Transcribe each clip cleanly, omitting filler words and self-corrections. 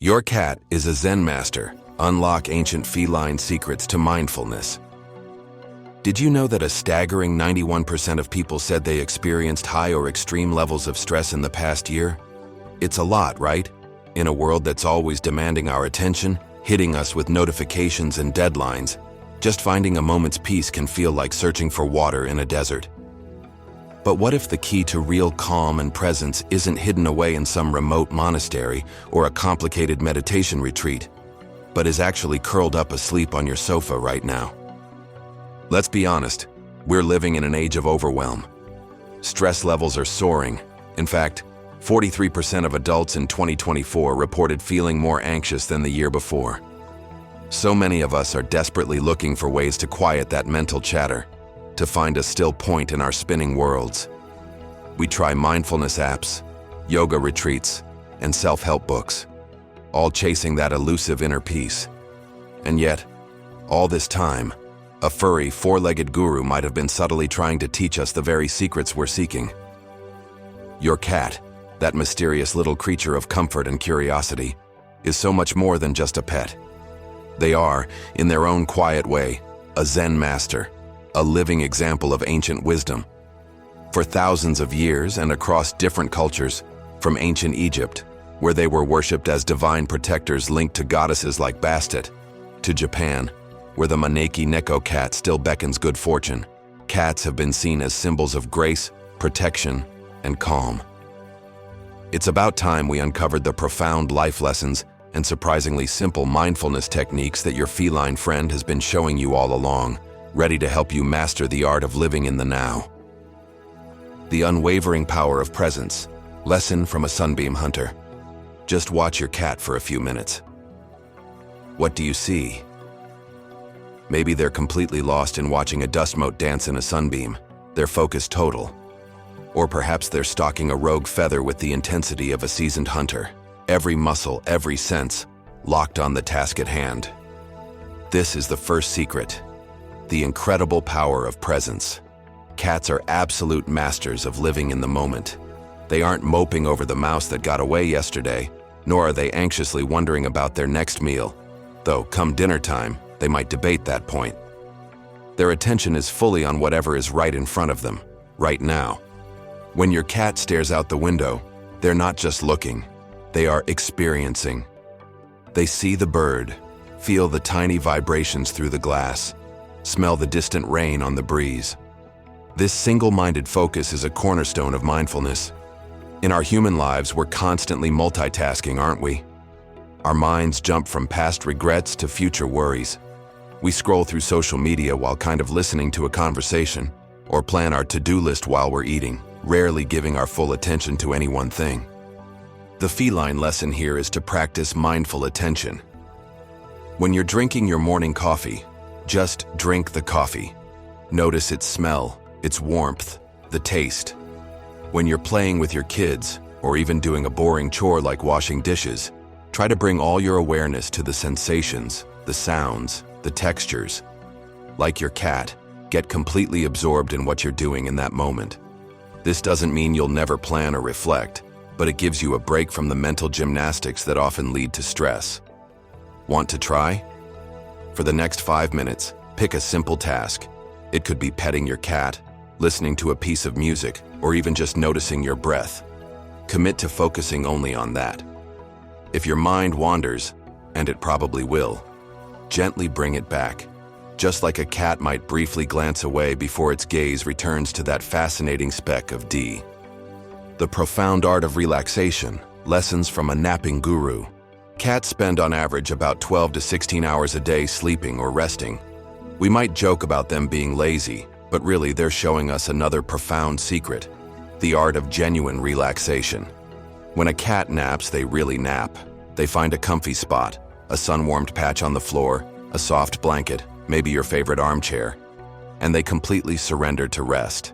Your cat is a Zen master. Unlock ancient feline secrets to mindfulness. Did you know that a staggering 91% of people said they experienced high or extreme levels of stress in the past year? It's a lot, right? In a world that's always demanding our attention, hitting us with notifications and deadlines, just finding a moment's peace can feel like searching for water in a desert. But what if the key to real calm and presence isn't hidden away in some remote monastery or a complicated meditation retreat, but is actually curled up asleep on your sofa right now? Let's be honest, we're living in an age of overwhelm. Stress levels are soaring. In fact, 43% of adults in 2024 reported feeling more anxious than the year before. So many of us are desperately looking for ways to quiet that mental chatter, to find a still point in our spinning worlds. We try mindfulness apps, yoga retreats, and self-help books, all chasing that elusive inner peace. And yet, all this time, a furry, four-legged guru might have been subtly trying to teach us the very secrets we're seeking. Your cat, that mysterious little creature of comfort and curiosity, is so much more than just a pet. They are, in their own quiet way, a Zen master, a living example of ancient wisdom. For thousands of years and across different cultures, from ancient Egypt, where they were worshipped as divine protectors linked to goddesses like Bastet, to Japan, where the Maneki Neko cat still beckons good fortune, cats have been seen as symbols of grace, protection, and calm. It's about time we uncovered the profound life lessons and surprisingly simple mindfulness techniques that your feline friend has been showing you all along, ready to help you master the art of living in the now. The unwavering power of presence. Lesson from a sunbeam hunter. Just watch your cat for a few minutes. What do you see? Maybe they're completely lost in watching a dust mote dance in a sunbeam, their focus total. Or perhaps they're stalking a rogue feather with the intensity of a seasoned hunter, every muscle, every sense, locked on the task at hand. This is the first secret. The incredible power of presence. Cats are absolute masters of living in the moment. They aren't moping over the mouse that got away yesterday, nor are they anxiously wondering about their next meal, though come dinner time, they might debate that point. Their attention is fully on whatever is right in front of them, right now. When your cat stares out the window, they're not just looking, they are experiencing. They see the bird, feel the tiny vibrations through the glass, smell the distant rain on the breeze. This single-minded focus is a cornerstone of mindfulness. In our human lives, we're constantly multitasking, aren't we? Our minds jump from past regrets to future worries. We scroll through social media while kind of listening to a conversation, or plan our to-do list while we're eating, rarely giving our full attention to any one thing. The feline lesson here is to practice mindful attention. When you're drinking your morning coffee, just drink the coffee. Notice its smell, its warmth, the taste. When you're playing with your kids, or even doing a boring chore like washing dishes, try to bring all your awareness to the sensations, the sounds, the textures. Like your cat, get completely absorbed in what you're doing in that moment. This doesn't mean you'll never plan or reflect, but it gives you a break from the mental gymnastics that often lead to stress. Want to try? For the next 5 minutes, pick a simple task. It could be petting your cat, listening to a piece of music, or even just noticing your breath. Commit to focusing only on that. If your mind wanders, and it probably will, gently bring it back, just like a cat might briefly glance away before its gaze returns to that fascinating speck of D. The profound art of relaxation. Lessons from a napping guru. Cats spend on average about 12 to 16 hours a day sleeping or resting. We might joke about them being lazy, but really they're showing us another profound secret, the art of genuine relaxation. When a cat naps, they really nap. They find a comfy spot, a sun-warmed patch on the floor, a soft blanket, maybe your favorite armchair, and they completely surrender to rest.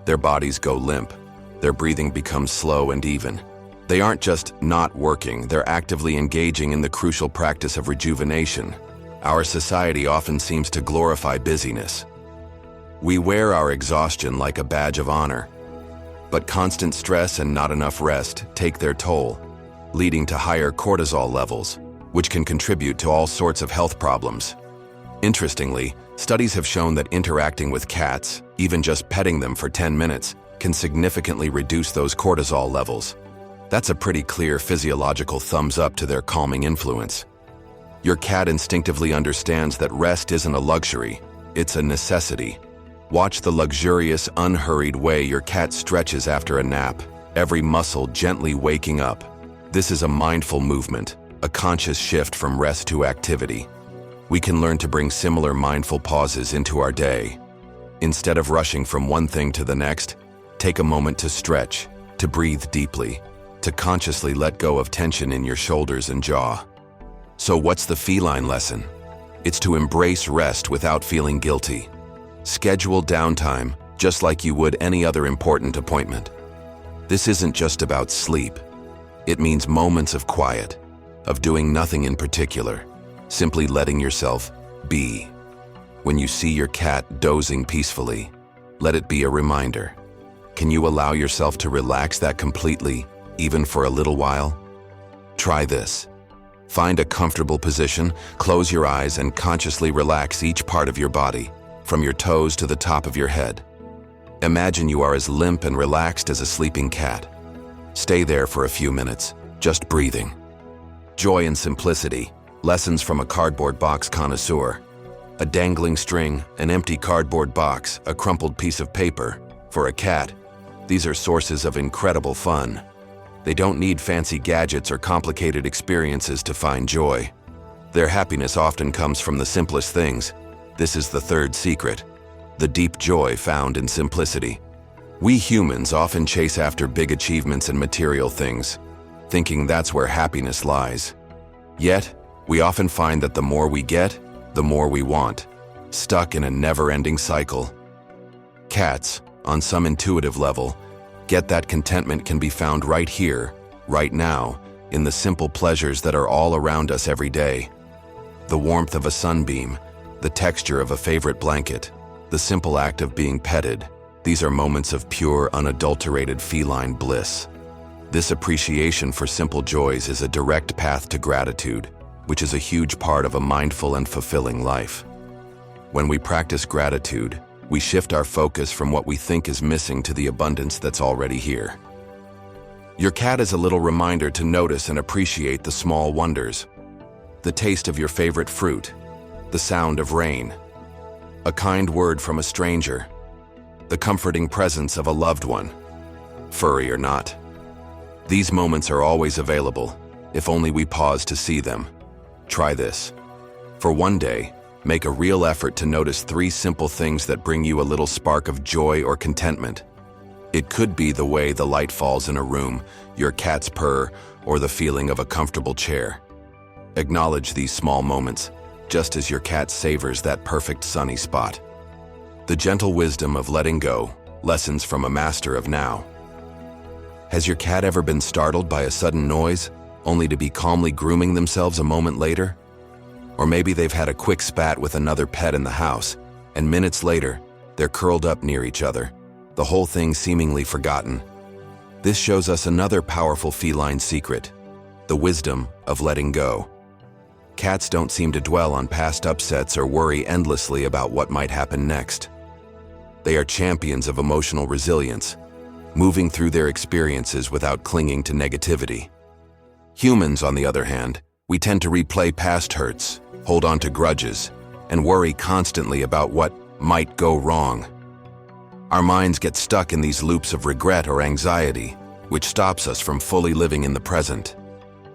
Their bodies go limp. Their breathing becomes slow and even. They aren't just not working, they're actively engaging in the crucial practice of rejuvenation. Our society often seems to glorify busyness. We wear our exhaustion like a badge of honor. But constant stress and not enough rest take their toll. leading to higher cortisol levels, which can contribute to all sorts of health problems. Interestingly, studies have shown that interacting with cats, even just petting them for 10 minutes, can significantly reduce those cortisol levels. That's a pretty clear physiological thumbs up to their calming influence. Your cat instinctively understands that rest isn't a luxury, it's a necessity. Watch the luxurious, unhurried way your cat stretches after a nap, every muscle gently waking up. This is a mindful movement, a conscious shift from rest to activity. We can learn to bring similar mindful pauses into our day. Instead of rushing from one thing to the next, take a moment to stretch, to breathe deeply, to consciously let go of tension in your shoulders and jaw. So what's the feline lesson? It's to embrace rest without feeling guilty. Schedule downtime just like you would any other important appointment. This isn't just about sleep. It means moments of quiet, of doing nothing in particular, simply letting yourself be. When you see your cat dozing peacefully, let it be a reminder. Can you allow yourself to relax that completely, even for a little while? Try this. Find a comfortable position, close your eyes, and consciously relax each part of your body, from your toes to the top of your head. Imagine you are as limp and relaxed as a sleeping cat. Stay there for a few minutes, just breathing. Joy and simplicity, lessons from a cardboard box connoisseur. A dangling string, an empty cardboard box, a crumpled piece of paper. For a cat, these are sources of incredible fun. They don't need fancy gadgets or complicated experiences to find joy. Their happiness often comes from the simplest things. This is the third secret, the deep joy found in simplicity. We humans often chase after big achievements and material things, thinking that's where happiness lies. Yet, we often find that the more we get, the more we want, stuck in a never-ending cycle. Cats, on some intuitive level, get that contentment can be found right here, right now, in the simple pleasures that are all around us every day. The warmth of a sunbeam, the texture of a favorite blanket, the simple act of being petted. These are moments of pure, unadulterated feline bliss. This appreciation for simple joys is a direct path to gratitude, which is a huge part of a mindful and fulfilling life. When we practice gratitude, we shift our focus from what we think is missing to the abundance that's already here. Your cat is a little reminder to notice and appreciate the small wonders. The taste of your favorite fruit, the sound of rain, a kind word from a stranger, the comforting presence of a loved one, furry or not. These moments are always available, if only we pause to see them. Try this. For one day, make a real effort to notice 3 simple things that bring you a little spark of joy or contentment. It could be the way the light falls in a room, your cat's purr, or the feeling of a comfortable chair. Acknowledge these small moments, just as your cat savors that perfect sunny spot. The gentle wisdom of letting go, lessons from a master of now. Has your cat ever been startled by a sudden noise, only to be calmly grooming themselves a moment later? Or maybe they've had a quick spat with another pet in the house, and minutes later, they're curled up near each other, the whole thing seemingly forgotten. This shows us another powerful feline secret, the wisdom of letting go. Cats don't seem to dwell on past upsets or worry endlessly about what might happen next. They are champions of emotional resilience, moving through their experiences without clinging to negativity. Humans, on the other hand, we tend to replay past hurts, hold on to grudges, and worry constantly about what might go wrong. Our minds get stuck in these loops of regret or anxiety, which stops us from fully living in the present.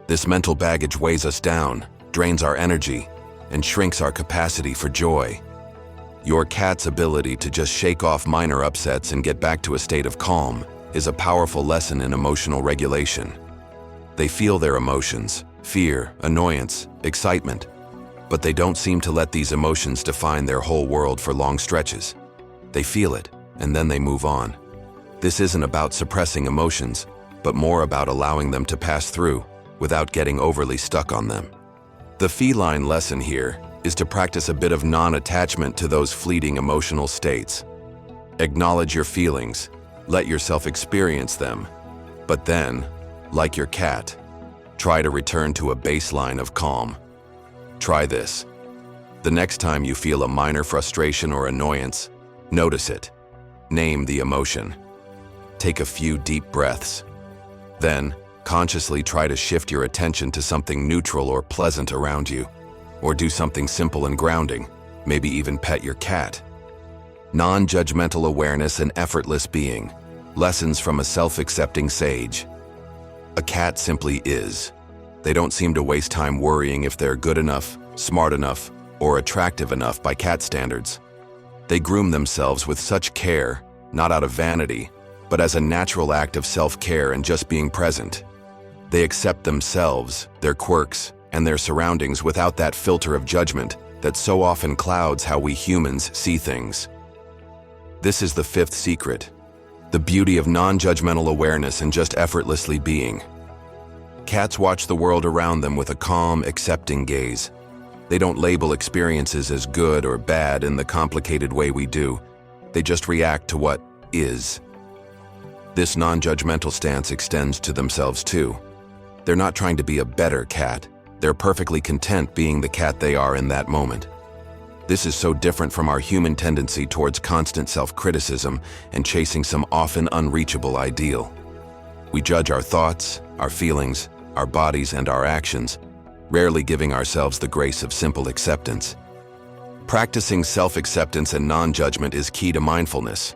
This mental baggage weighs us down, drains our energy, and shrinks our capacity for joy. Your cat's ability to just shake off minor upsets and get back to a state of calm is a powerful lesson in emotional regulation. They feel their emotions, fear, annoyance, excitement, but they don't seem to let these emotions define their whole world for long stretches. They feel it, and then they move on. This isn't about suppressing emotions, but more about allowing them to pass through without getting overly stuck on them. The feline lesson here is to practice a bit of non-attachment to those fleeting emotional states. Acknowledge your feelings, let yourself experience them, but then, like your cat, Try to return to a baseline of calm. Try this. The next time you feel a minor frustration or annoyance, notice it. Name the emotion. Take a few deep breaths. Then, consciously try to shift your attention to something neutral or pleasant around you. Or do something simple and grounding, maybe even pet your cat. Non-judgmental awareness and effortless being. Lessons from a self-accepting sage. A cat simply is. They don't seem to waste time worrying if they're good enough, smart enough, or attractive enough by cat standards. They groom themselves with such care, not out of vanity, but as a natural act of self-care and just being present. They accept themselves, their quirks, and their surroundings without that filter of judgment that so often clouds how we humans see things. This is the fifth secret, the beauty of non-judgmental awareness and just effortlessly being. Cats watch the world around them with a calm, accepting gaze. They don't label experiences as good or bad in the complicated way we do. They just react to what is. This non-judgmental stance extends to themselves too. They're not trying to be a better cat. They're perfectly content being the cat they are in that moment. This is so different from our human tendency towards constant self-criticism and chasing some often unreachable ideal. We judge our thoughts, our feelings, our bodies, and our actions, rarely giving ourselves the grace of simple acceptance. Practicing self-acceptance and non-judgment is key to mindfulness.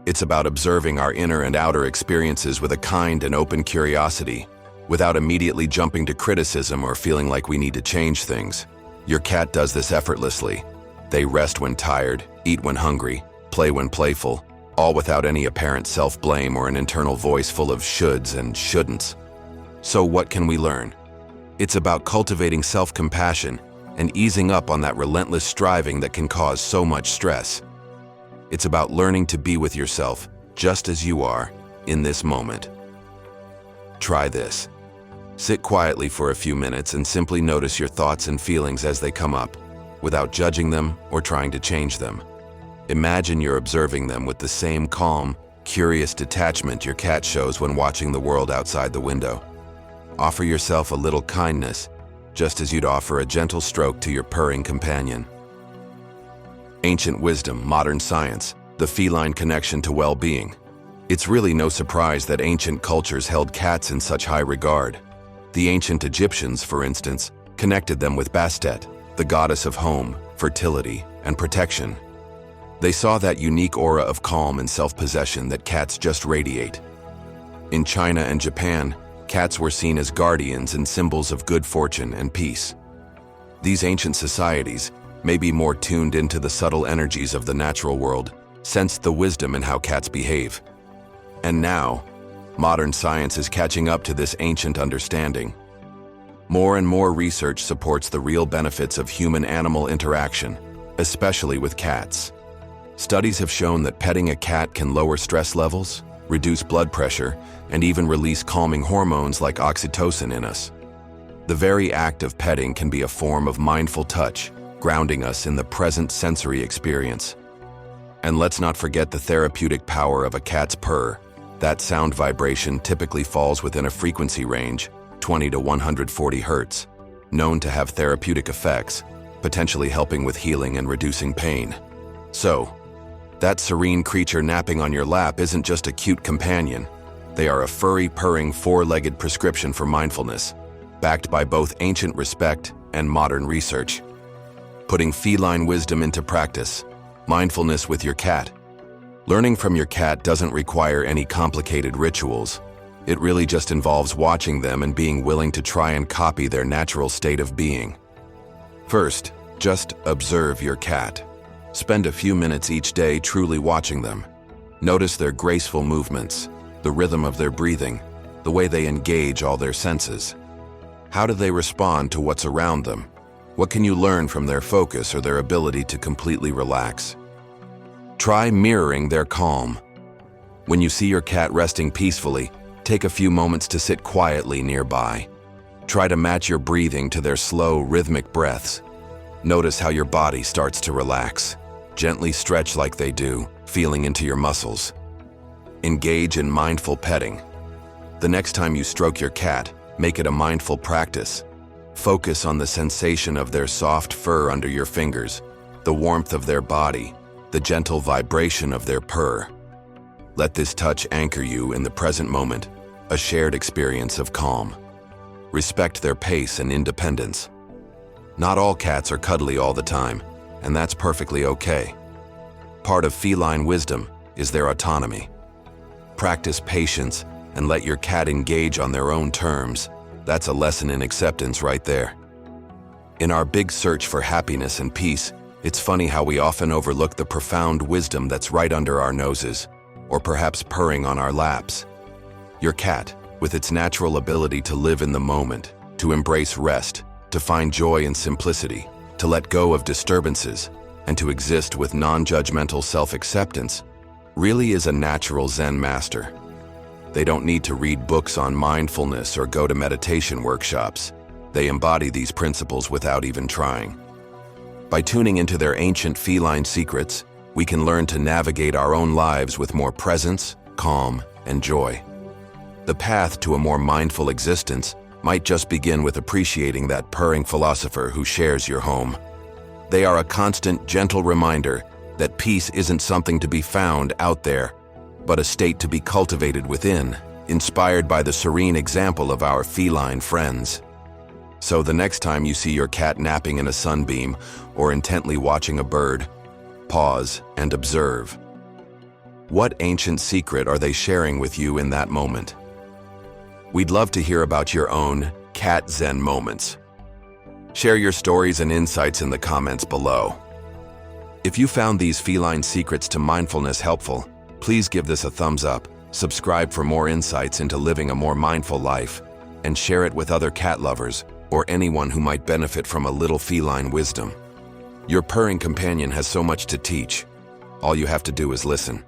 It's about observing our inner and outer experiences with a kind and open curiosity, without immediately jumping to criticism or feeling like we need to change things. Your cat does this effortlessly. They rest when tired, eat when hungry, play when playful, all without any apparent self-blame or an internal voice full of shoulds and shouldn'ts. So what can we learn? It's about cultivating self-compassion and easing up on that relentless striving that can cause so much stress. It's about learning to be with yourself just as you are in this moment. Try this. Sit quietly for a few minutes and simply notice your thoughts and feelings as they come up, without judging them or trying to change them. Imagine you're observing them with the same calm, curious detachment your cat shows when watching the world outside the window. Offer yourself a little kindness, just as you'd offer a gentle stroke to your purring companion. Ancient wisdom, modern science, the feline connection to well-being. It's really no surprise that ancient cultures held cats in such high regard. The ancient Egyptians, for instance, connected them with Bastet, the goddess of home, fertility, and protection. They saw that unique aura of calm and self-possession that cats just radiate. In China and Japan, cats were seen as guardians and symbols of good fortune and peace. These ancient societies, maybe more tuned into the subtle energies of the natural world, sensed the wisdom in how cats behave. And now, modern science is catching up to this ancient understanding. More and more research supports the real benefits of human-animal interaction, especially with cats. Studies have shown that petting a cat can lower stress levels, reduce blood pressure, and even release calming hormones like oxytocin in us. The very act of petting can be a form of mindful touch, grounding us in the present sensory experience. And let's not forget the therapeutic power of a cat's purr. That sound vibration typically falls within a frequency range, 20 to 140 hertz, known to have therapeutic effects, potentially helping with healing and reducing pain. So, that serene creature napping on your lap isn't just a cute companion. They are a furry, purring, four-legged prescription for mindfulness, backed by both ancient respect and modern research. Putting feline wisdom into practice, mindfulness with your cat. Learning from your cat doesn't require any complicated rituals. It really just involves watching them and being willing to try and copy their natural state of being. First, just observe your cat. Spend a few minutes each day truly watching them. Notice their graceful movements, the rhythm of their breathing, the way they engage all their senses. How do they respond to what's around them? What can you learn from their focus or their ability to completely relax? Try mirroring their calm. When you see your cat resting peacefully, take a few moments to sit quietly nearby. Try to match your breathing to their slow, rhythmic breaths. Notice how your body starts to relax. Gently stretch like they do, feeling into your muscles. Engage in mindful petting. The next time you stroke your cat, Make it a mindful practice. Focus on the sensation of their soft fur under your fingers, the warmth of their body, the gentle vibration of their purr. Let this touch anchor you in the present moment, a shared experience of calm. Respect their pace and independence. Not all cats are cuddly all the time, and that's perfectly okay. Part of feline wisdom is their autonomy. Practice patience and let your cat engage on their own terms. That's a lesson in acceptance right there. In our big search for happiness and peace, it's funny how we often overlook the profound wisdom that's right under our noses, or perhaps purring on our laps. Your cat, with its natural ability to live in the moment, to embrace rest, to find joy in simplicity, to let go of disturbances, and to exist with non-judgmental self-acceptance, really is a natural Zen master. They don't need to read books on mindfulness or go to meditation workshops. They embody these principles without even trying. By tuning into their ancient feline secrets, we can learn to navigate our own lives with more presence, calm, and joy. The path to a more mindful existence might just begin with appreciating that purring philosopher who shares your home. They are a constant, gentle reminder that peace isn't something to be found out there, but a state to be cultivated within, inspired by the serene example of our feline friends. So the next time you see your cat napping in a sunbeam or intently watching a bird, pause and observe. What ancient secret are they sharing with you in that moment? We'd love to hear about your own cat Zen moments. Share your stories and insights in the comments below. If you found these feline secrets to mindfulness helpful, please give this a thumbs up, subscribe for more insights into living a more mindful life, and share it with other cat lovers or anyone who might benefit from a little feline wisdom. Your purring companion has so much to teach. All you have to do is listen.